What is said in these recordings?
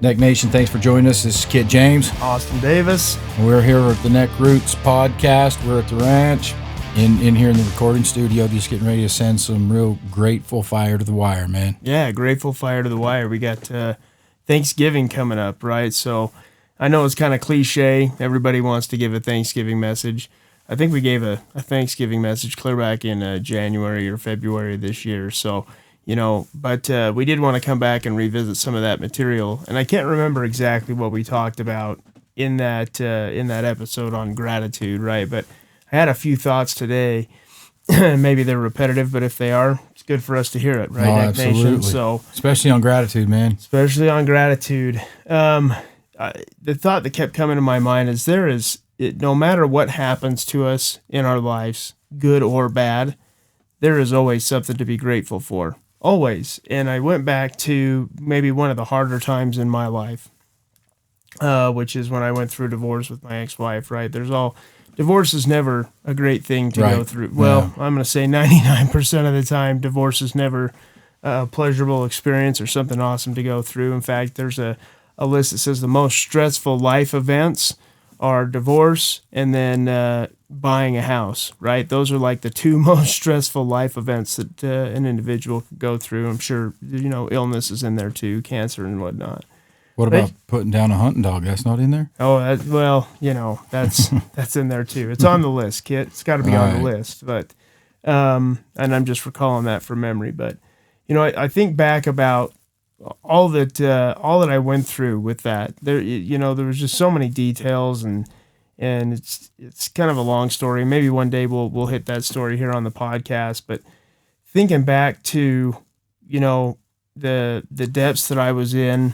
Neck Nation, thanks for joining us. This is Kit James. Austin Davis. We're here at the NECKROOTS podcast. We're at the ranch in here in the recording studio, just getting ready to send some real grateful fire to the wire, man. Yeah, grateful fire to the wire. We got Thanksgiving coming up, right? So I know it's kind of cliche. Everybody wants to give a Thanksgiving message. I think we gave a Thanksgiving message clear back in January or February this year. So, but we did want to come back and revisit some of that material. And I can't remember exactly what we talked about in that episode on gratitude, right? But I had a few thoughts today. Maybe they're repetitive, but if they are, it's good for us to hear it, right? Oh, Neck absolutely. Nation? So, especially on gratitude, man. Especially on gratitude. The thought that kept coming to my mind is no matter what happens to us in our lives, good or bad, there is always something to be grateful for. Always. And I went back to maybe one of the harder times in my life, which is when I went through divorce with my ex-wife, right? Divorce is never a great thing to go through. Well, yeah. I'm going to say 99% of the time, divorce is never a pleasurable experience or something awesome to go through. In fact, there's a list that says the most stressful life events are divorce and then buying a house, right? Those are like the two most stressful life events that an individual could go through. I'm sure, illness is in there too, cancer and whatnot. What about putting down a hunting dog? That's not in there? Oh, that's in there too. It's on the list, Kit. It's got to be on the list. But, and I'm just recalling that from memory. But, I think back about all that I went through with that. There was just so many details, and it's kind of a long story. Maybe one day we'll hit that story here on the podcast. But thinking back to the depths that I was in,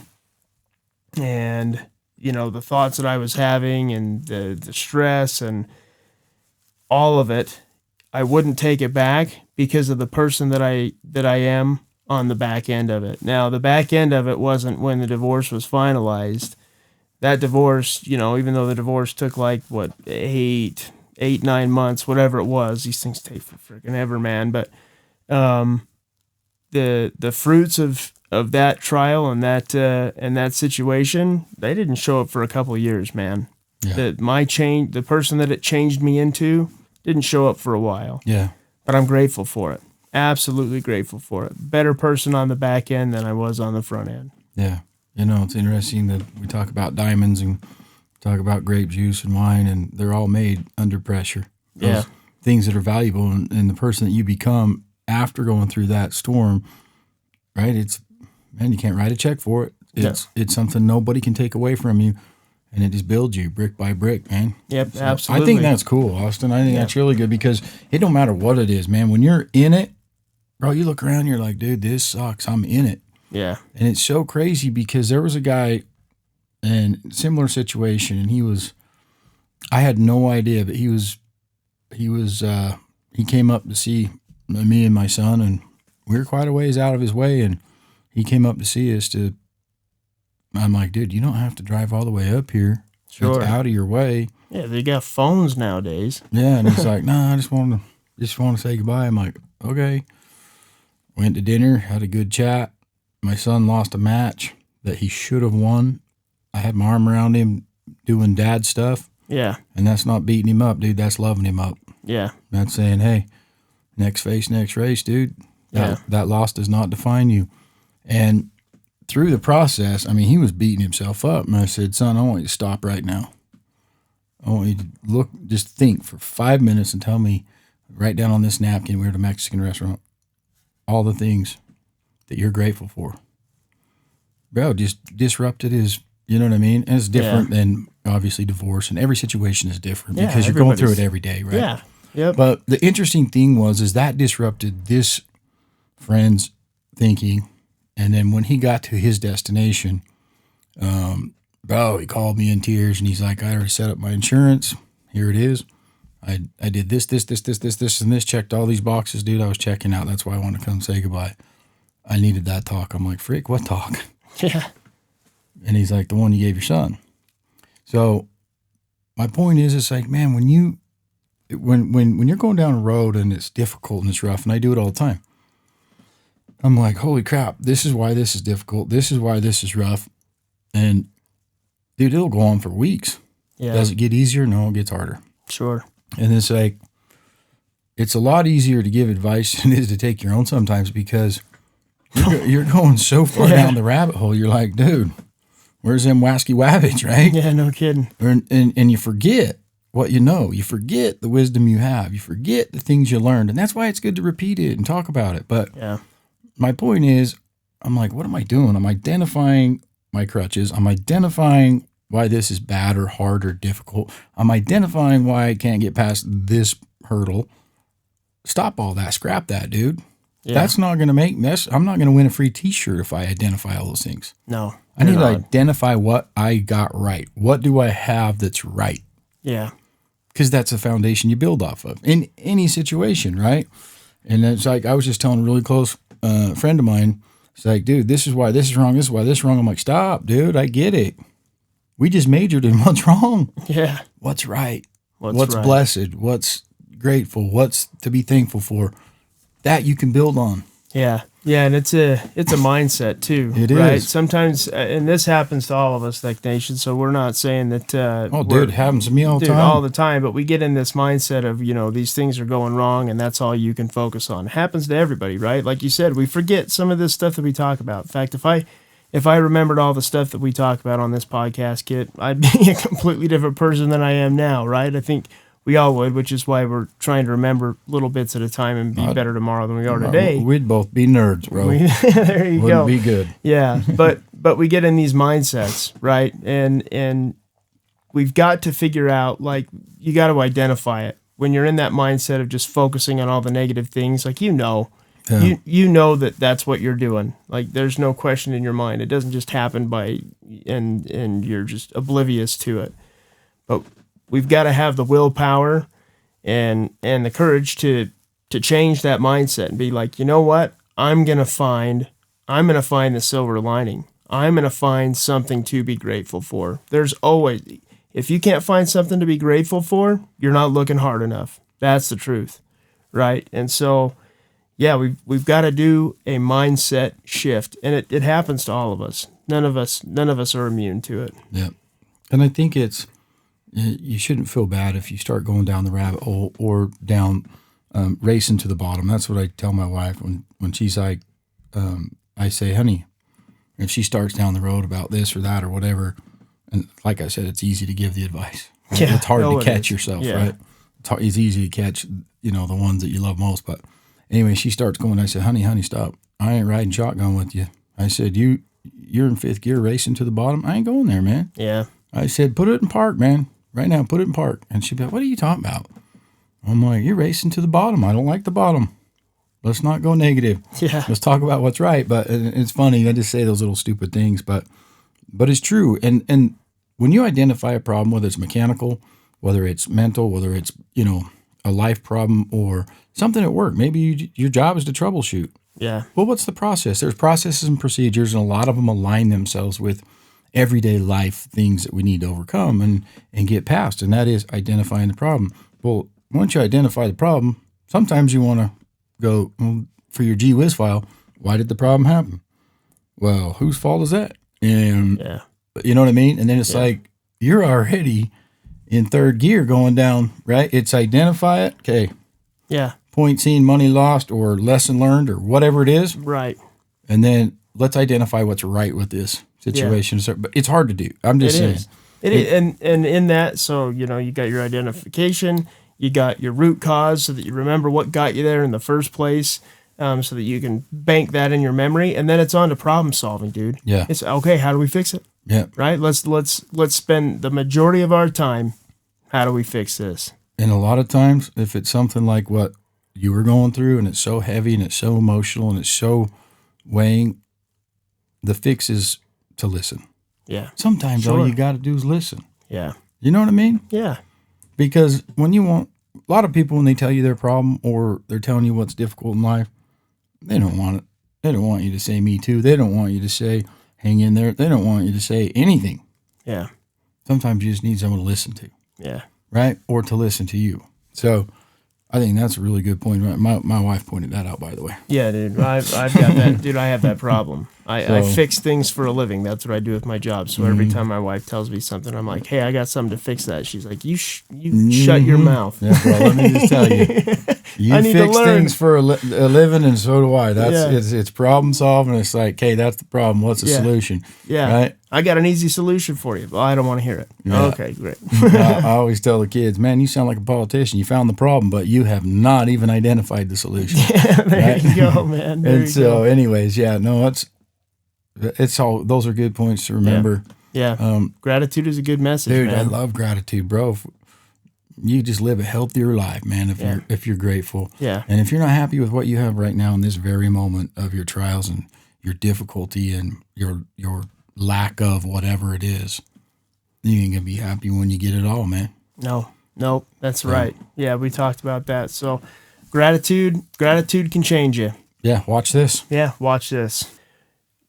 and the thoughts that I was having, and the stress and all of it, I wouldn't take it back because of the person that I am on the back end of it. Now, the back end of it wasn't when the divorce was finalized. That divorce, even though the divorce took like, 9 months, whatever it was, these things take for freaking ever, man. But the fruits of that trial and that situation, they didn't show up for a couple of years, man. Yeah. The person that it changed me into didn't show up for a while. Yeah. But I'm grateful for it. Absolutely grateful for it. Better person on the back end than I was on the front end. Yeah. It's interesting that we talk about diamonds and talk about grape juice and wine, and they're all made under pressure. Those things that are valuable, and the person that you become after going through that storm, right? You can't write a check for it. It's something nobody can take away from you, and it just builds you brick by brick, man. Yep, so absolutely. I think that's cool, Austin. I think that's really good, because it don't matter what it is, man. When you're in it, bro, you look around, you're like, dude, this sucks. I'm in it. Yeah. And it's so crazy because there was a guy in a similar situation, and I had no idea, but he came up to see me and my son, and we were quite a ways out of his way, and he came up to see us I'm like, dude, you don't have to drive all the way up here. Sure. It's out of your way. Yeah, they got phones nowadays. Yeah, and he's like, nah, I just want to say goodbye. I'm like, okay. Went to dinner, had a good chat. My son lost a match that he should have won. I had my arm around him doing dad stuff. Yeah. And that's not beating him up, dude. That's loving him up. Yeah. That's saying, hey, next face, next race, dude. That loss does not define you. And through the process, he was beating himself up. And I said, son, I want you to stop right now. I want you to just think for 5 minutes and tell me, write down on this napkin, we're at a Mexican restaurant, all the things that you're grateful for. Bro, just disrupted his, you know what I mean? And it's different than obviously divorce, and every situation is different because you're going through it every day, right? Yeah. Yep. But the interesting thing is that disrupted this friend's thinking. And then when he got to his destination, he called me in tears, and he's like, I already set up my insurance. Here it is. I did this, and this, checked all these boxes, dude. I was checking out. That's why I wanted to come say goodbye. I needed that talk. I'm like, frick, what talk? Yeah. And he's like, the one you gave your son. So my point is, it's like, man, when you're going down a road and it's difficult and it's rough, and I do it all the time, I'm like, holy crap, this is why this is difficult. This is why this is rough. And dude, it'll go on for weeks. Yeah. Does it get easier? No, it gets harder. Sure. And it's like, it's a lot easier to give advice than it is to take your own sometimes, because you're going so far down the rabbit hole. You're like, dude, where's them wasky wabbits, right? Yeah, no kidding. And you forget what you know. You forget the wisdom you have. You forget the things you learned. And that's why it's good to repeat it and talk about it. But my point is, I'm like, what am I doing? I'm identifying my crutches. I'm identifying why this is bad or hard or difficult. I'm identifying why I can't get past this hurdle. Stop all that. Scrap that, dude. Yeah. That's not going to make this. I'm not going to win a free t-shirt if I identify all those things. No. I need to identify what I got right. What do I have that's right? Yeah. Because that's the foundation you build off of in any situation, right? And it's like, I was just telling a really close friend of mine, it's like, dude, this is why this is wrong. This is why this is wrong. I'm like, stop, dude. I get it. We just majored in what's wrong. Yeah. What's right? What's right? Blessed? What's grateful? What's to be thankful for? That you can build on. Yeah. Yeah, and it's a mindset too. It right? is. Sometimes, and this happens to all of us, like Nation, so we're not saying that... dude, it happens to me all the time. All the time, but we get in this mindset of, these things are going wrong, and that's all you can focus on. It happens to everybody, right? Like you said, we forget some of this stuff that we talk about. In fact, if I remembered all the stuff that we talk about on this podcast, Kit, I'd be a completely different person than I am now, right? I think we all would, which is why we're trying to remember little bits at a time and be better tomorrow than we are today. We'd both be nerds, bro. There you go. Wouldn't be good. Yeah, but we get in these mindsets, right? And we've got to figure out, like, you got to identify it. When you're in that mindset of just focusing on all the negative things, like, you know that that's what you're doing. Like, there's no question in your mind. It doesn't just happen and you're just oblivious to it. But we've got to have the willpower and the courage to change that mindset and be like, you know what? I'm gonna find the silver lining. I'm gonna find something to be grateful for. There's always, if you can't find something to be grateful for, you're not looking hard enough. That's the truth, right? And so, yeah, we've got to do a mindset shift, and it happens to all of us. None of us are immune to it. Yeah, and I think you shouldn't feel bad if you start going down the rabbit hole or down racing to the bottom. That's what I tell my wife when she's like, I say, honey, if she starts down the road about this or that or whatever, and like I said, it's easy to give the advice. Yeah, it's hard to catch yourself, right? It's easy to catch, the ones that you love most. But anyway, she starts going, I said, honey, stop. I ain't riding shotgun with you. I said, you're in fifth gear racing to the bottom. I ain't going there, man. Yeah. I said, put it in park, man. Right now, put it in park. And she'd be like, what are you talking about? I'm like, you're racing to the bottom. I don't like the bottom. Let's not go negative. Yeah. Let's talk about what's right. But it's funny. I just say those little stupid things, but it's true. And when you identify a problem, whether it's mechanical, whether it's mental, whether it's, a life problem or something at work, maybe your job is to troubleshoot. Yeah. Well, what's the process? There's processes and procedures, and a lot of them align themselves with everyday life things that we need to overcome and get past, and that is identifying the problem. Well, once you identify the problem, sometimes you want to go for your gee whiz file. Why did the problem happen? Well, whose fault is that? And you know what I mean? And then it's like, you're already in third gear going down, right? It's identify it. Okay. Yeah. Point seen, money lost, or lesson learned, or whatever it is. Right. And then let's identify what's right with this situation. Yeah. But it's hard to do. I'm just saying. It is. And in that, so, you got your identification, you got your root cause so that you remember what got you there in the first place, so that you can bank that in your memory. And then it's on to problem solving, dude. Yeah. It's okay. How do we fix it? Yeah. Right. Let's spend the majority of our time. How do we fix this? And a lot of times, if it's something like what you were going through, and it's so heavy and it's so emotional and it's so weighing, the fix is to listen. Yeah. Sometimes all you got to do is listen. Yeah. You know what I mean? Yeah. Because when you want, a lot of people, when they tell you their problem or they're telling you what's difficult in life, they don't want it. They don't want you to say me too. They don't want you to say hang in there. They don't want you to say anything. Yeah. Sometimes you just need someone to listen to. Yeah. Right? Or to listen to you. So I think that's a really good point. My wife pointed that out, by the way. Yeah, dude. I've got that. Dude, I have that problem. I fix things for a living. That's what I do with my job. So every time my wife tells me something, I'm like, hey, I got something to fix that. She's like, you shut your mouth. Yeah, bro, let me just tell you. You fix things for a living, and so do I. It's problem solving. It's like, hey, that's the problem. What's the solution? Yeah. Right? I got an easy solution for you. Well, I don't want to hear it. Yeah. Okay, great. I always tell the kids, man, you sound like a politician. You found the problem, but you have not even identified the solution. Yeah, there you go, man. Anyways, it's all, those are good points to remember. Yeah. Gratitude is a good message, dude, man. I love gratitude, bro. You just live a healthier life, man, if you're grateful. Yeah. And if you're not happy with what you have right now in this very moment of your trials and your difficulty and your lack of whatever it is, you ain't gonna be happy when you get it all, man. No, that's right. Yeah, we talked about that. So gratitude can change you. Yeah, watch this. Yeah, watch this.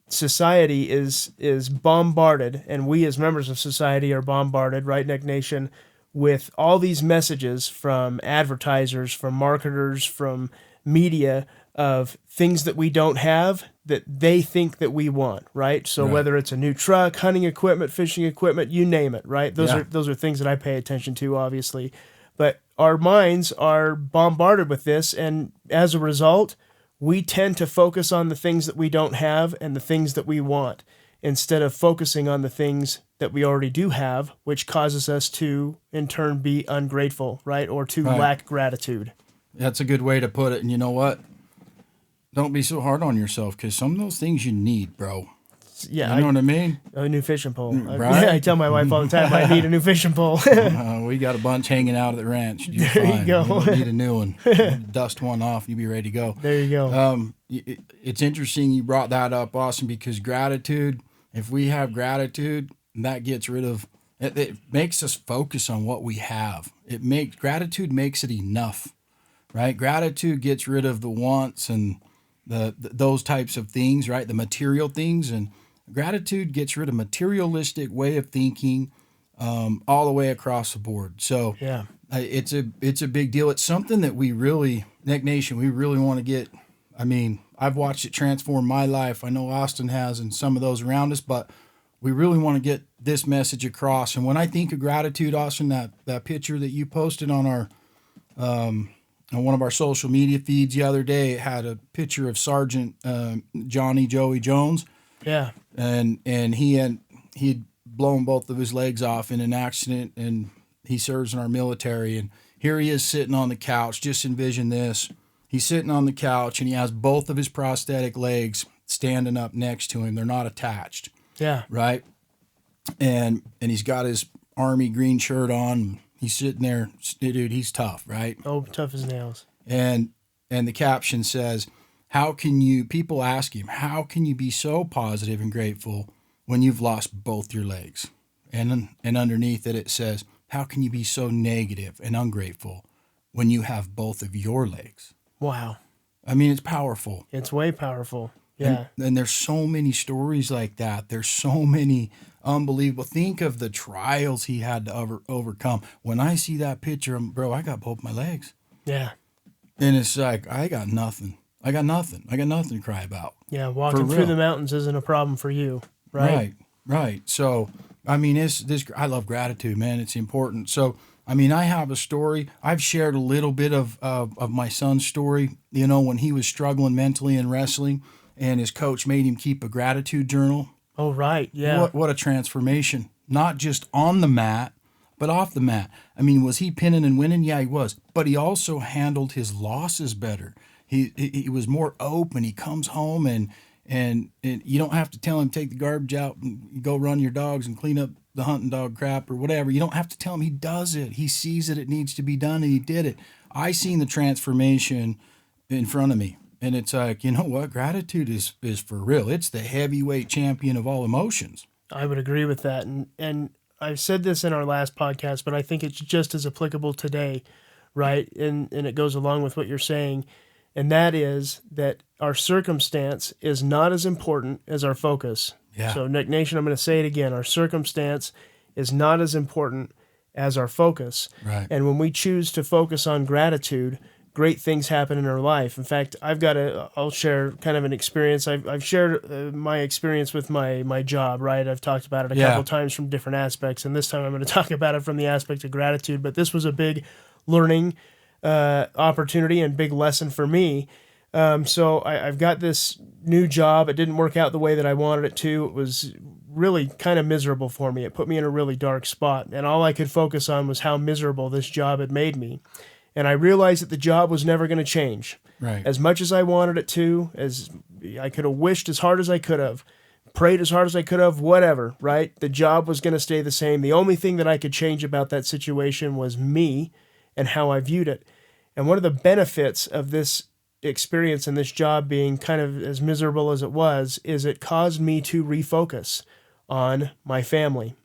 Society is bombarded, and we as members of society are bombarded, right, Neck Nation, with all these messages from advertisers, from marketers, from media of things that we don't have that they think that we want, right? So whether it's a new truck, hunting equipment, fishing equipment, you name it, right? Those are things that I pay attention to, obviously. But our minds are bombarded with this, and as a result, we tend to focus on the things that we don't have and the things that we want, instead of focusing on the things that we already do have, which causes us to, in turn, be ungrateful, right? Or to lack gratitude. That's a good way to put it. And you know what? Don't be so hard on yourself, because some of those things you need, bro. Yeah, you know what I mean? A new fishing pole. Right? I tell my wife all the time, I need a new fishing pole. We got a bunch hanging out at the ranch. You're there fine. You go. You don't need a new one. Dust one off, you'll be ready to go. There you go. It's interesting you brought that up, Austin, because gratitude, if we have gratitude, that gets rid of, it makes us focus on what we have. Gratitude makes it enough, right? Gratitude gets rid of the wants and those types of things, right? The material things, and gratitude gets rid of materialistic way of thinking, all the way across the board. So it's a big deal. It's something that we really, Neck Nation, we really want to get. I mean, I've watched it transform my life. I know Austin has, and some of those around us, but we really want to get this message across. And when I think of gratitude, Austin, that picture that you posted on our on one of our social media feeds the other day, it had a picture of Sergeant Joey Jones. Yeah. And he'd blown both of his legs off in an accident, and he serves in our military. And here he is sitting on the couch. Just envision this. He's sitting on the couch, and he has both of his prosthetic legs standing up next to him. They're not attached. Yeah. Right? And he's got his Army green shirt on. He's sitting there. Dude, he's tough, right? Oh, tough as nails. And the caption says, people ask him, how can you be so positive and grateful when you've lost both your legs? And underneath it says, how can you be so negative and ungrateful when you have both of your legs? Wow. I mean, it's powerful. It's way powerful. Yeah. And there's so many stories like that. There's so many unbelievable. Think of the trials he had to overcome. When I see that picture, bro, I got both my legs. Yeah. And it's like, I got nothing. I got nothing to cry about. Yeah, walking through the mountains isn't a problem for you, right? Right. So, I mean, I love gratitude, man. It's important. So, I mean, I have a story. I've shared a little bit of my son's story, when he was struggling mentally in wrestling, and his coach made him keep a gratitude journal. Oh, right, yeah. What a transformation. Not just on the mat, but off the mat. I mean, was he pinning and winning? Yeah, he was. But he also handled his losses better. He was more open. He comes home and you don't have to tell him, take the garbage out and go run your dogs and clean up the hunting dog crap or whatever. You don't have to tell him. He does it. He sees that it needs to be done, and he did it. I seen the transformation in front of me. And it's like, you know what? Gratitude is for real. It's the heavyweight champion of all emotions. I would agree with that. And I said this in our last podcast, but I think it's just as applicable today, right? And it goes along with what you're saying. And that is that our circumstance is not as important as our focus. Yeah. So, Neck Nation, I'm going to say it again. Our circumstance is not as important as our focus. Right. And when we choose to focus on gratitude great things happen in our life. In fact, I'll share kind of an experience. I've shared my experience with my job, right? I've talked about it a couple of times from different aspects, and this time I'm going to talk about it from the aspect of gratitude. But this was a big learning opportunity and big lesson for me. So I've got this new job. It didn't work out the way that I wanted it to. It was really kind of miserable for me. It put me in a really dark spot, and all I could focus on was how miserable this job had made me. And I realized that the job was never going to change. Right. As much as I wanted it to, as I could have wished as hard as I could have, prayed as hard as I could have, whatever, right? The job was going to stay the same. The only thing that I could change about that situation was me and how I viewed it. And one of the benefits of this experience and this job being kind of as miserable as it was is it caused me to refocus on my family.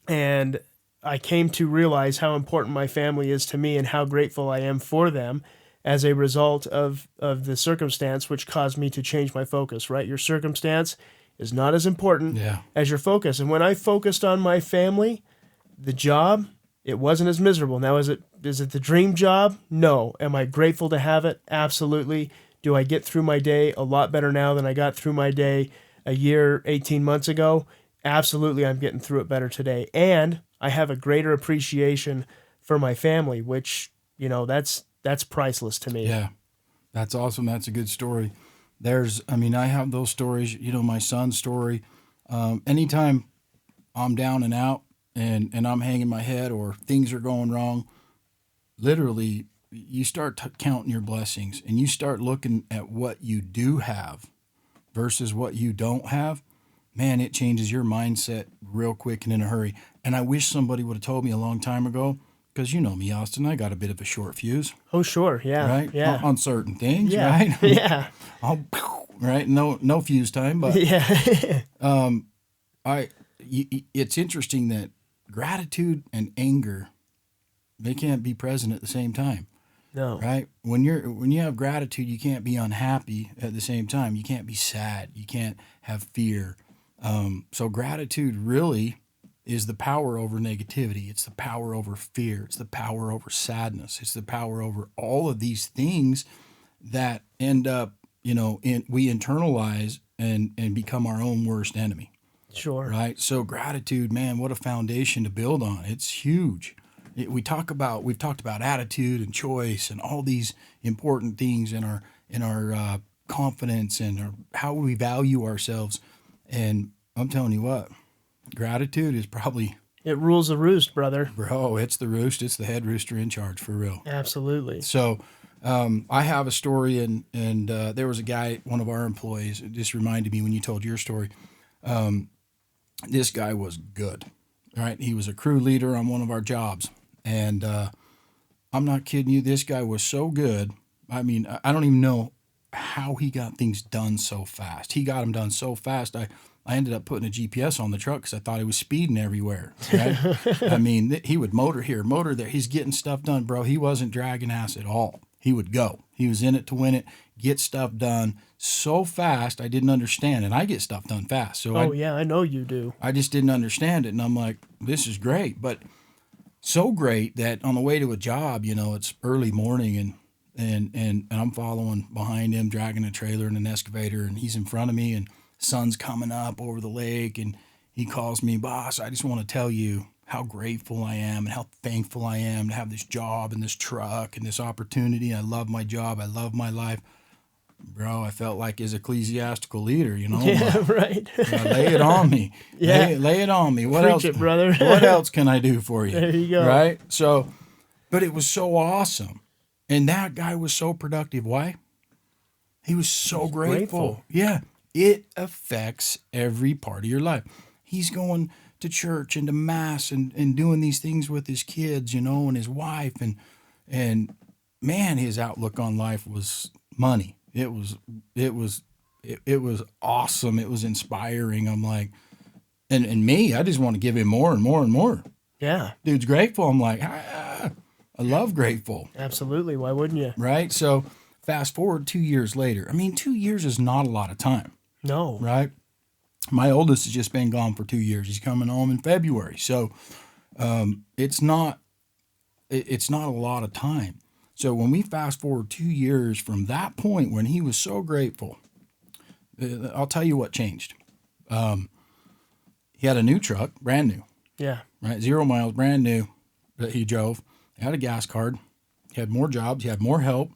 And I came to realize how important my family is to me and how grateful I am for them as a result of the circumstance, which caused me to change my focus, right? Your circumstance is not as important as your focus. And when I focused on my family, the job, it wasn't as miserable. Now, is it the dream job? No. Am I grateful to have it? Absolutely. Do I get through my day a lot better now than I got through my day a year, 18 months ago? Absolutely, I'm getting through it better today. And I have a greater appreciation for my family, which, that's priceless to me. Yeah, that's awesome. That's a good story. I have those stories, my son's story. Anytime I'm down and out and I'm hanging my head or things are going wrong, literally you start counting your blessings and you start looking at what you do have versus what you don't have. Man, it changes your mindset real quick and in a hurry. And I wish somebody would have told me a long time ago, because you know me, Austin, I got a bit of a short fuse. Oh, sure. Yeah. Right? Yeah. On certain things, yeah. right? Yeah. Right? No fuse time, but yeah. It's interesting that gratitude and anger, they can't be present at the same time. No. Right? When you have gratitude, you can't be unhappy at the same time. You can't be sad. You can't have fear. So gratitude really is the power over negativity. It's the power over fear. It's the power over sadness. It's the power over all of these things that end up, we internalize and become our own worst enemy. Sure. Right? So gratitude, man, what a foundation to build on. It's huge. We've talked about attitude and choice and all these important things in our confidence and how we value ourselves. And I'm telling you what, gratitude is probably... It rules the roost, brother. Bro, it's the roost. It's the head rooster in charge, for real. Absolutely. So I have a story, and there was a guy, one of our employees, it just reminded me when you told your story. This guy was good, right? He was a crew leader on one of our jobs. And I'm not kidding you. This guy was so good. I mean, I don't even know how he got things done so fast. He got them done so fast. I ended up putting a GPS on the truck because I thought he was speeding everywhere. Right? I mean, he would motor here, motor there. He's getting stuff done, bro. He wasn't dragging ass at all. He would go. He was in it to win it, get stuff done so fast I didn't understand. And I get stuff done fast. So I know you do. I just didn't understand it. And I'm like, this is great. But so great that on the way to a job, it's early morning and I'm following behind him, dragging a trailer and an excavator, and he's in front of me, and sun's coming up over the lake, and he calls me, boss, I just want to tell you how grateful I am and how thankful I am to have this job and this truck and this opportunity. I love my job. I love my life. Bro, I felt like his ecclesiastical leader, Yeah, right. Lay it on me. Yeah. Lay it on me. What Preach else, it, brother. What else can I do for you? There you go. Right? So, but it was so awesome. And that guy was so productive. Why? He was so grateful. Yeah. It affects every part of your life. He's going to church and to mass and doing these things with his kids, and his wife. And man, his outlook on life was money. It was awesome. It was inspiring. I'm like, and me, I just want to give him more and more and more. Yeah. Dude's grateful. I'm like, I love grateful. Absolutely. Why wouldn't you? Right? So fast forward 2 years later. I mean, 2 years is not a lot of time. No. Right? My oldest has just been gone for 2 years. He's coming home in February. So it's not a lot of time. So when we fast forward 2 years from that point when he was so grateful, I'll tell you what changed. He had a new truck, brand new. Yeah. Right, 0 miles, brand new that he drove. He had a gas card. He had more jobs. He had more help.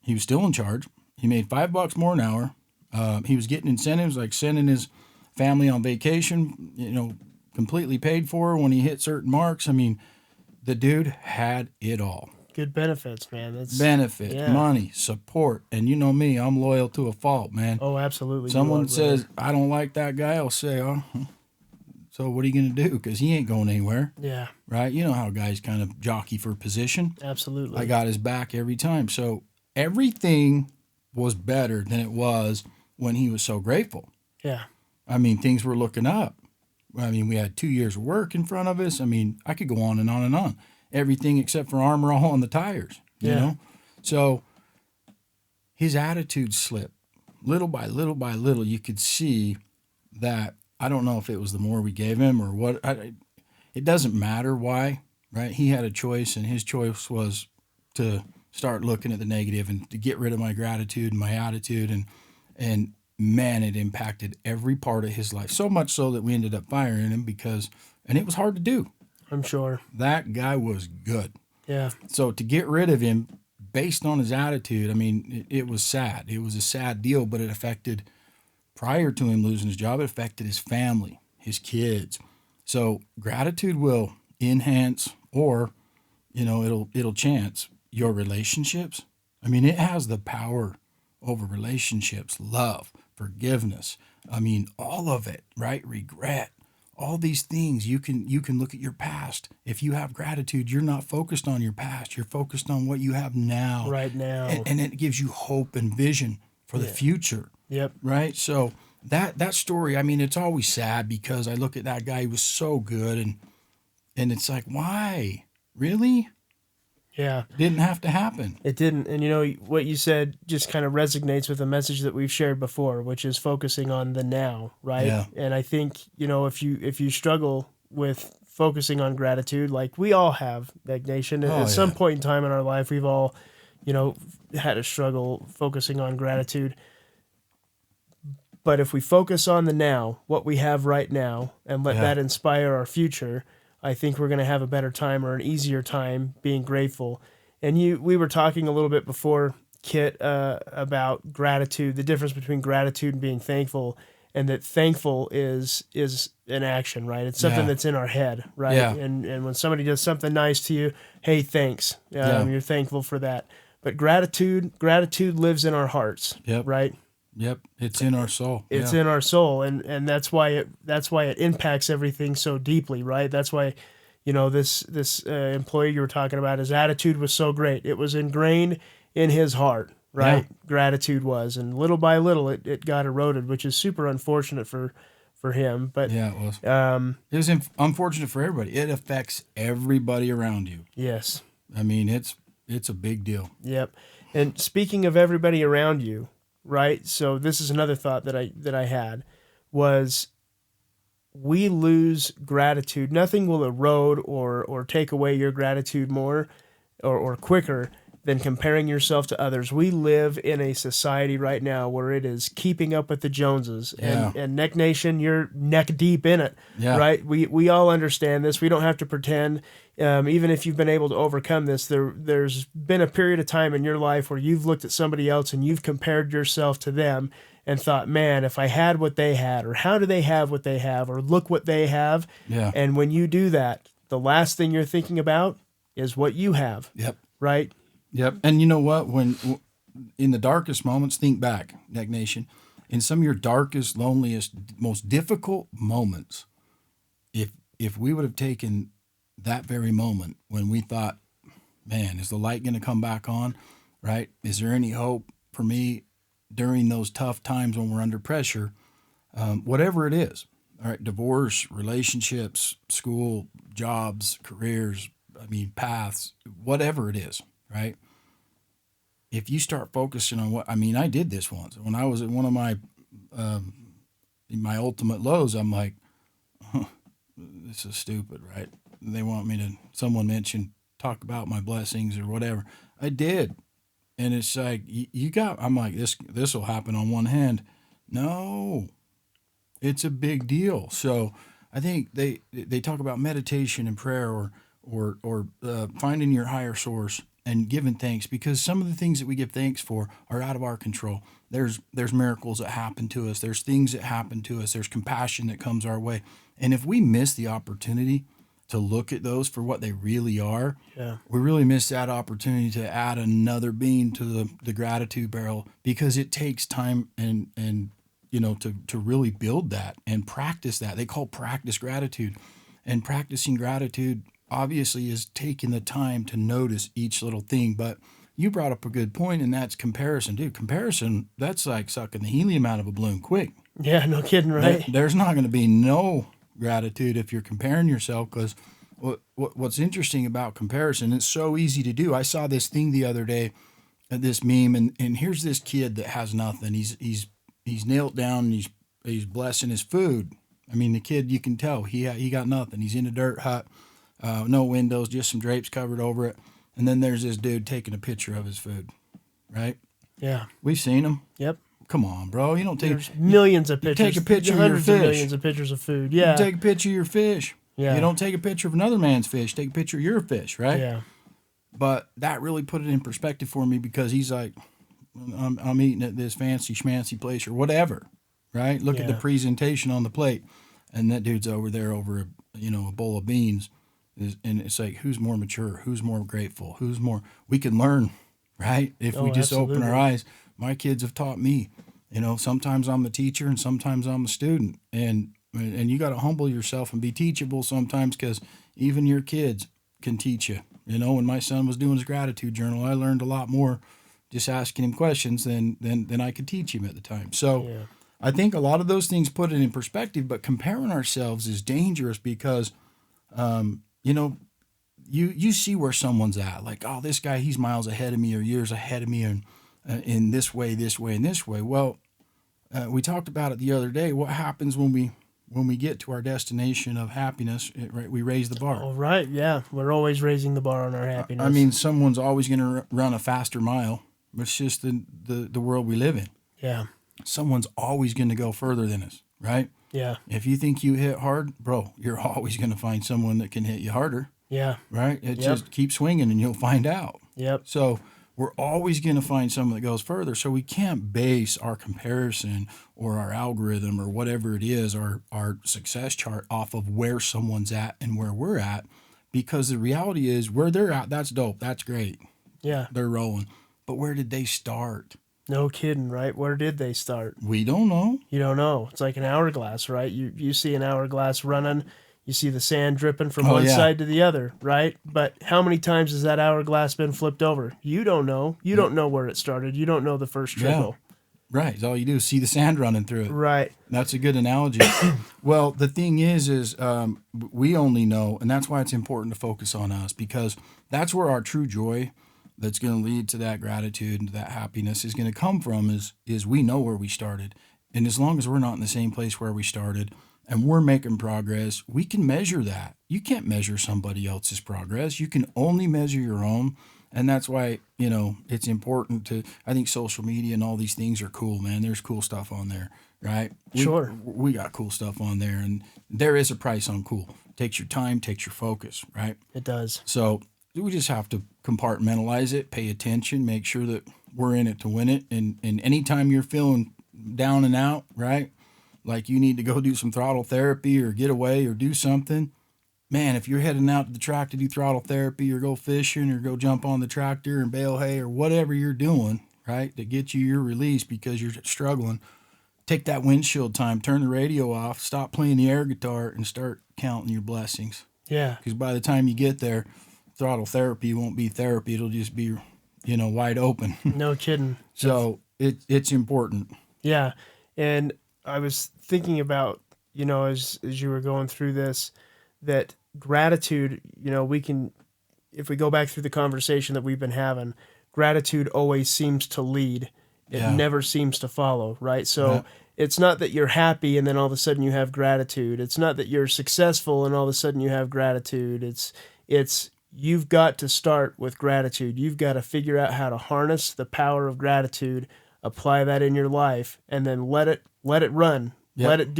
He was still in charge. He made $5 more an hour. He was getting incentives like sending his family on vacation, completely paid for when he hit certain marks. I mean, the dude had it all. Good benefits, man. That's money, support. And you know me, I'm loyal to a fault, man. Oh, absolutely. Someone says, I don't like that guy, I'll say, oh, so what are you going to do? Because he ain't going anywhere. Yeah. Right? You know how guys kind of jockey for position. Absolutely. I got his back every time. So everything was better than it was when he was so grateful. Yeah. I mean, things were looking up. I mean, we had 2 years of work in front of us. I mean, I could go on and on and on. Everything except for armor all on the tires, you know? So his attitude slipped. Little by little by little, you could see that, I don't know if it was the more we gave him or what. It doesn't matter why, right? He had a choice, and his choice was to start looking at the negative and to get rid of my gratitude and my attitude. And man, it impacted every part of his life. So much so that we ended up firing him and it was hard to do. I'm sure. That guy was good. Yeah. So to get rid of him based on his attitude, I mean, it was sad. It was a sad deal, but it affected, prior to him losing his job, it affected his family, his kids. So gratitude will enhance or, it'll chance your relationships. I mean, it has the power over relationships, love, forgiveness. I mean, all of it, right? Regret. All these things, you can look at your past. If you have gratitude, you're not focused on your past. You're focused on what you have now. Right now. And it gives you hope and vision for the future. Yep. Right? So that story, I mean, it's always sad because I look at that guy, he was so good, and it's like, why? Really? Yeah. Didn't have to happen. It didn't. And what you said just kind of resonates with a message that we've shared before, which is focusing on the now, right? Yeah. And I think, if you struggle with focusing on gratitude, like we all have, Neck Nation, at some point in time in our life, we've all, had a struggle focusing on gratitude. But if we focus on the now, what we have right now, and let that inspire our future, I think we're going to have a better time or an easier time being grateful. And we were talking a little bit before, Kit, about gratitude, the difference between gratitude and being thankful, and that thankful is an action, right? It's something that's in our head, right? Yeah. And when somebody does something nice to you, hey, thanks. You're thankful for that. But gratitude lives in our hearts, right? Yep, it's in our soul. It's in our soul, and that's why it impacts everything so deeply, right? That's why, this employee you were talking about, his attitude was so great. It was ingrained in his heart, right? Yeah. Gratitude was, and little by little, it got eroded, which is super unfortunate for him. But yeah, it was. It was unfortunate for everybody. It affects everybody around you. Yes, I mean it's a big deal. Yep. And speaking of everybody around you. Right. So this is another thought that I had was we lose gratitude. Nothing will erode or take away your gratitude more or quicker than comparing yourself to others. We live in a society right now where it is keeping up with the Joneses. And Neck Nation, you're neck deep in it. Yeah. Right? We all understand this. We don't have to pretend. Even if you've been able to overcome this, there's been a period of time in your life where you've looked at somebody else and you've compared yourself to them and thought, man, if I had what they had, or how do they have what they have, or look what they have. Yeah. And when you do that, the last thing you're thinking about is what you have. Yep. Right? Yep. And you know what? When in the darkest moments, think back, Neck Nation, in some of your darkest, loneliest, most difficult moments, if we would have taken that very moment when we thought, man, is the light going to come back on, right? Is there any hope for me during those tough times when we're under pressure? Whatever it is, all right, divorce, relationships, school, jobs, careers, paths, whatever it is, right? If you start focusing on I did this once. When I was at one of my ultimate lows, I'm like, this is stupid, right? They want me to, someone mentioned, talk about my blessings or whatever. I did. And it's like, you got, I'm like, this will happen on one hand. No, it's a big deal. So I think they talk about meditation and prayer or finding your higher source and giving thanks, because some of the things that we give thanks for are out of our control. There's miracles that happen to us. There's things that happen to us. There's compassion that comes our way. And if we miss the opportunity to look at those for what they really are, we really miss that opportunity to add another bean to the gratitude barrel, because it takes time and to really build that and practice that. They call practice gratitude. And practicing gratitude obviously is taking the time to notice each little thing. But you brought up a good point, and that's comparison. Dude, comparison, that's like sucking the helium out of a balloon quick. Yeah, no kidding, right? There's not going to be no gratitude if you're comparing yourself, because what's interesting about comparison, it's so easy to do. I saw this thing the other day, this meme, and here's this kid that has nothing. He's nailed down, and he's blessing his food. I mean, the kid, you can tell he got nothing. He's in a dirt hut, no windows, just some drapes covered over it. And then there's this dude taking a picture of his food, right? Yeah, we've seen him. Yep. Come on, bro. You don't take There's millions of pictures. Take a picture of your hundreds fish. of millions of pictures of food. Yeah. You take a picture of your fish. Yeah. You don't take a picture of another man's fish. Take a picture of your fish, right? Yeah. But that really put it in perspective for me, because he's like, I'm eating at this fancy schmancy place or whatever, right? Look at the presentation on the plate, and that dude's over there over a bowl of beans, and it's like, who's more mature? Who's more grateful? Who's more? We can learn, right? If we just open our eyes. My kids have taught me. Sometimes I'm the teacher and sometimes I'm the student, and you got to humble yourself and be teachable sometimes, because even your kids can teach you. When my son was doing his gratitude journal, I learned a lot more just asking him questions than I could teach him at the time. So I think a lot of those things put it in perspective, but comparing ourselves is dangerous, because, you see where someone's at. Like, oh, this guy, he's miles ahead of me or years ahead of me, and in this way, and this way. Well, we talked about it the other day. What happens when we get to our destination of happiness? Right, we raise the bar. All right, yeah, we're always raising the bar on our happiness. I mean, someone's always going to run a faster mile. It's just the world we live in. Yeah. Someone's always going to go further than us, right? Yeah. If you think you hit hard, bro, you're always going to find someone that can hit you harder. Yeah. Right? Just keep swinging and you'll find out. Yep. So we're always going to find someone that goes further. So we can't base our comparison or our algorithm or whatever it is, our success chart, off of where someone's at and where we're at, because the reality is where they're at, that's dope. That's great. Yeah. They're rolling. But where did they start? No kidding, right? Where did they start? We don't know. You don't know. It's like an hourglass, right? You see an hourglass running, you see the sand dripping from one side to the other, right? But how many times has that hourglass been flipped over? You don't know. You don't know where it started. You don't know the first trickle. Right. All you do is see the sand running through it. Right. That's a good analogy. Well, the thing is we only know, and that's why it's important to focus on us, because that's where our true joy that's going to lead to that gratitude and that happiness is going to come from, is we know where we started. And as long as we're not in the same place where we started and we're making progress, we can measure that. You can't measure somebody else's progress. You can only measure your own. And that's why, it's important to, I think social media and all these things are cool, man. There's cool stuff on there, right? We got cool stuff on there, and there is a price on cool. Takes your time, takes your focus, right? It does. So we just have to compartmentalize it, pay attention, make sure that we're in it to win it. And anytime you're feeling down and out, right? Like you need to go do some throttle therapy or get away or do something. Man, if you're heading out to the track to do throttle therapy or go fishing or go jump on the tractor and bale hay or whatever you're doing, right, to get you your release because you're struggling, take that windshield time, turn the radio off, stop playing the air guitar, and start counting your blessings. Yeah. Because by the time you get there, throttle therapy won't be therapy. It'll just be, wide open. No kidding. So it's important. Yeah. And I was thinking about, as you were going through this, that gratitude, we can, if we go back through the conversation that we've been having, gratitude always seems to lead. It never seems to follow, right? So it's not that you're happy and then all of a sudden you have gratitude. It's not that you're successful and all of a sudden you have gratitude. It's you've got to start with gratitude. You've got to figure out how to harness the power of gratitude, apply that in your life, and then let it run. Yep. Let it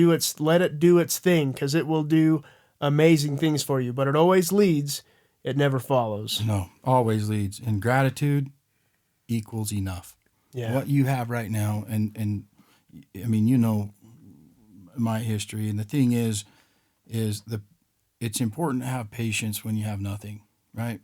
do its thing, because it will do amazing things for you. But it always leads, it never follows. No, always leads. And gratitude equals enough. Yeah. What you have right now, and I mean, you know my history, and the thing is it's important to have patience when you have nothing, right?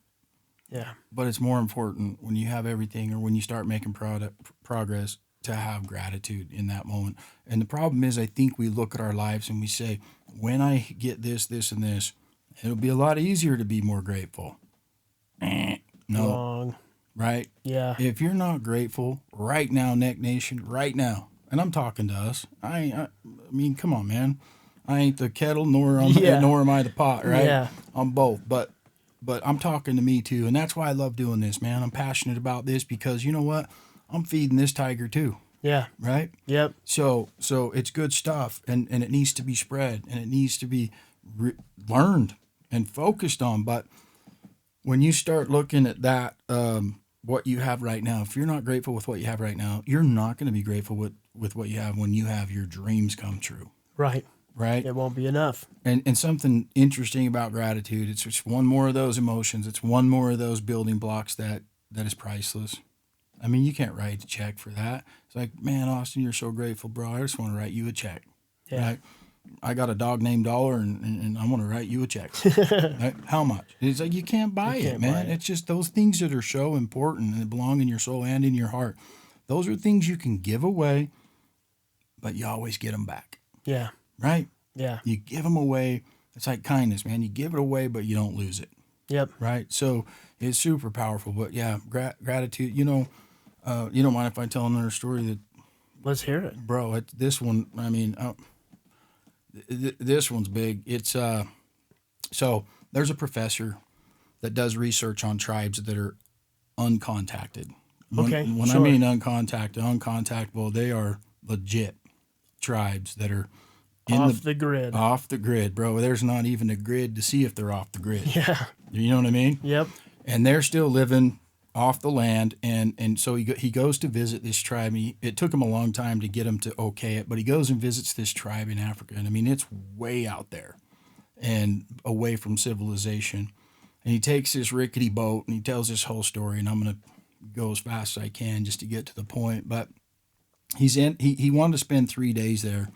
Yeah. But it's more important when you have everything, or when you start making progress, to have gratitude in that moment. And the problem is, I think we look at our lives and we say, when I get this, this, and this, it'll be a lot easier to be more grateful. No. Wrong. Right? Yeah. If you're not grateful right now, Neck Nation, right now, and I'm talking to us, I mean, come on, man. I ain't the kettle, nor am I the pot, right? Yeah. I'm both. But I'm talking to me too, and that's why I love doing this, man. I'm passionate about this because you know what? I'm feeding this tiger too. Yeah. Right? Yep. So it's good stuff, and it needs to be spread, and it needs to be learned and focused on. But when you start looking at that, what you have right now, if you're not grateful with what you have right now, you're not going to be grateful with what you have when you have your dreams come true. Right. Right? It won't be enough. And something interesting about gratitude, it's just one more of those emotions. It's one more of those building blocks that is priceless. I mean, you can't write a check for that. It's like, man, Austin, you're so grateful, bro. I just want to write you a check. Yeah. Right? I got a dog named Dollar, and I want to write you a check. Right? How much? It's like, you can't buy it, man. It's just those things that are so important and belong in your soul and in your heart. Those are things you can give away, but you always get them back. Yeah. Right? Yeah. You give them away. It's like kindness, man. You give it away, but you don't lose it. Yep. Right? So it's super powerful. But yeah, gratitude, you don't mind if I tell another story that... Let's hear it. Bro, this one, I mean, this one's big. It's, so there's a professor that does research on tribes that are uncontacted. When I mean uncontactable, they are legit tribes that are off the grid. Off the grid, bro. There's not even a grid to see if they're off the grid. Yeah. You know what I mean? Yep. And they're still living off the land, and so he goes to visit this tribe. It took him a long time to get him to okay it, but he goes and visits this tribe in Africa, and I mean, it's way out there and away from civilization. And he takes this rickety boat, and he tells this whole story, and I'm going to go as fast as I can just to get to the point. But he wanted to spend 3 days there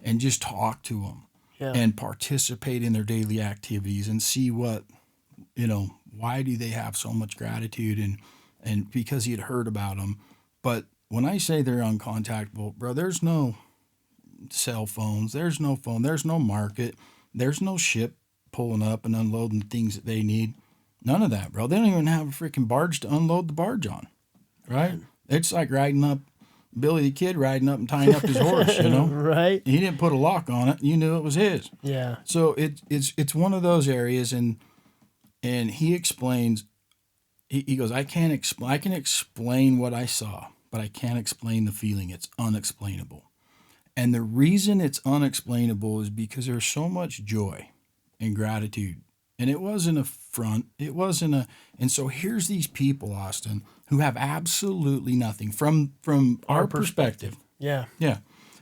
and just talk to them and participate in their daily activities and see what, why do they have so much gratitude, and because he had heard about them. But when I say they're uncontactable, bro, there's no cell phones, there's no phone, there's no market, there's no ship pulling up and unloading the things that they need. None of that, bro. They don't even have a freaking barge to unload the barge on, right? It's like riding up, Billy the Kid riding up and tying up his horse, Right. He didn't put a lock on it. You knew it was his. Yeah. So it's one of those areas, and he explains, he goes, I can explain what I saw, but I can't explain the feeling. It's unexplainable. And the reason it's unexplainable is because there's so much joy and gratitude. And it wasn't a front. It wasn't and so here's these people, Austin, who have absolutely nothing from our perspective. Yeah. Yeah.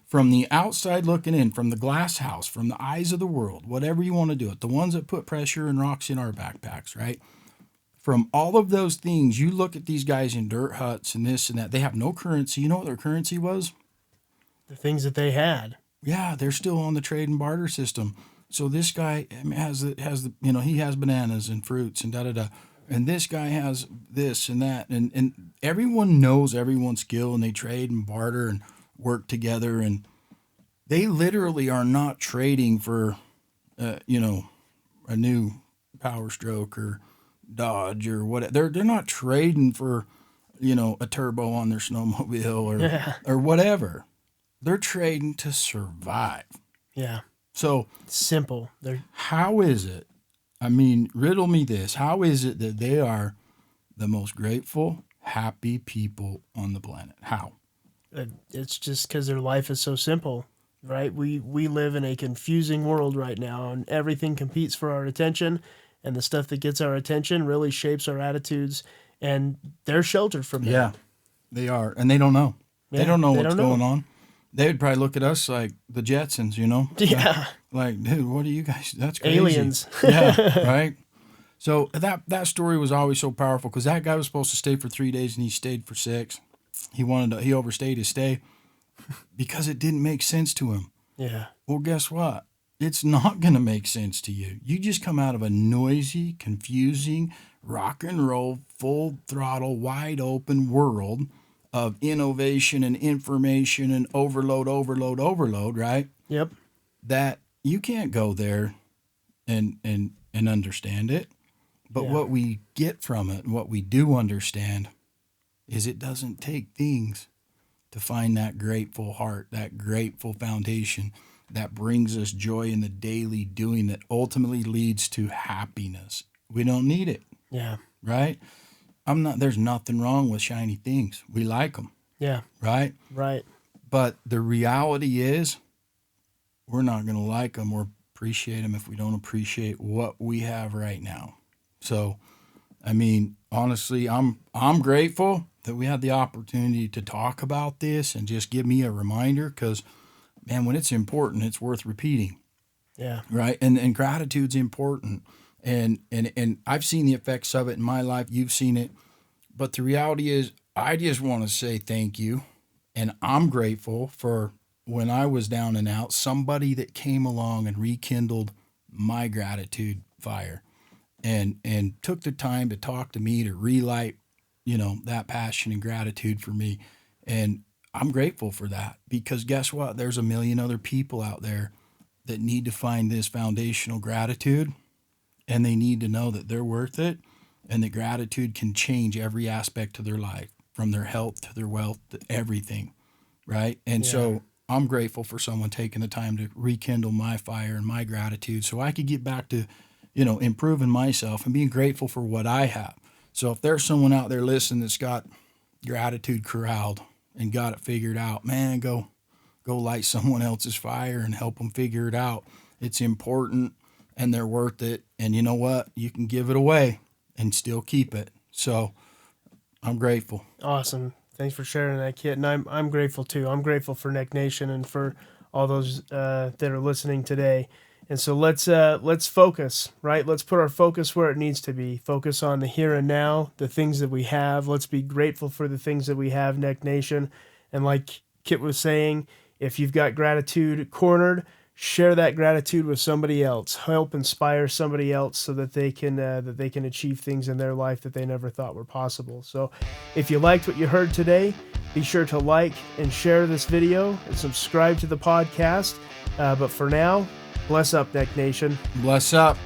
From the outside looking in, from the glass house, from the eyes of the world, whatever you want to do it, the ones that put pressure and rocks in our backpacks, right? From all of those things, you look at these guys in dirt huts and this and that. They have no currency. You know what their currency was? The things that they had. Yeah, they're still on the trade and barter system. So this guy has he has bananas and fruits and da-da-da. And this guy has this and that. And everyone knows everyone's skill, and they trade and barter and work together. And they literally are not trading for, a new Power Stroke or Dodge or whatever. They're not trading for, a turbo on their snowmobile or whatever. They're trading to survive. Yeah. So simple. How is it? I mean, riddle me this. How is it that they are the most grateful, happy people on the planet? How? It's just because their life is so simple, right? We live in a confusing world right now, and everything competes for our attention, and the stuff that gets our attention really shapes our attitudes, and they're sheltered from that. Yeah, they are, and they don't know. Yeah, they don't know what's going on. They would probably look at us like the Jetsons, you know? Yeah. Like, dude, what are you guys? That's crazy. Aliens. Yeah, right? So that story was always so powerful because that guy was supposed to stay for 3 days and he stayed for 6. He overstayed his stay because it didn't make sense to him. Yeah. Well, guess what? It's not going to make sense to you. You just come out of a noisy, confusing, rock and roll, full throttle, wide open world of innovation and information and overload, right? Yep. That you can't go there and understand it. But what we get from it and what we do understand is it doesn't take things to find that grateful heart, that grateful foundation that brings us joy in the daily doing that ultimately leads to happiness. We don't need it. Yeah. Right? There's nothing wrong with shiny things. We like them. Yeah. Right? Right. But the reality is we're not going to like them or appreciate them if we don't appreciate what we have right now. So, I mean, honestly, I'm grateful that we had the opportunity to talk about this and just give me a reminder because, man, when it's important, it's worth repeating. Yeah. Right? And gratitude's important. And I've seen the effects of it in my life. You've seen it. But the reality is I just want to say thank you. And I'm grateful for when I was down and out, somebody that came along and rekindled my gratitude fire and took the time to talk to me to relight, that passion and gratitude for me. And I'm grateful for that because guess what? There's a million other people out there that need to find this foundational gratitude and they need to know that they're worth it and that gratitude can change every aspect of their life from their health to their wealth to everything. Right. And so I'm grateful for someone taking the time to rekindle my fire and my gratitude so I could get back to, improving myself and being grateful for what I have. So if there's someone out there listening that's got gratitude corralled and got it figured out, man, go light someone else's fire and help them figure it out. It's important and they're worth it. And you know what? You can give it away and still keep it. So I'm grateful. Awesome. Thanks for sharing that, Kit. And I'm grateful too. I'm grateful for Neck Nation and for all those that are listening today. And so let's focus, right? Let's put our focus where it needs to be. Focus on the here and now, the things that we have. Let's be grateful for the things that we have, Neck Nation. And like Kit was saying, if you've got gratitude cornered, share that gratitude with somebody else. Help inspire somebody else so that they can achieve things in their life that they never thought were possible. So if you liked what you heard today, be sure to like and share this video and subscribe to the podcast. But for now, bless up, Neck Nation. Bless up.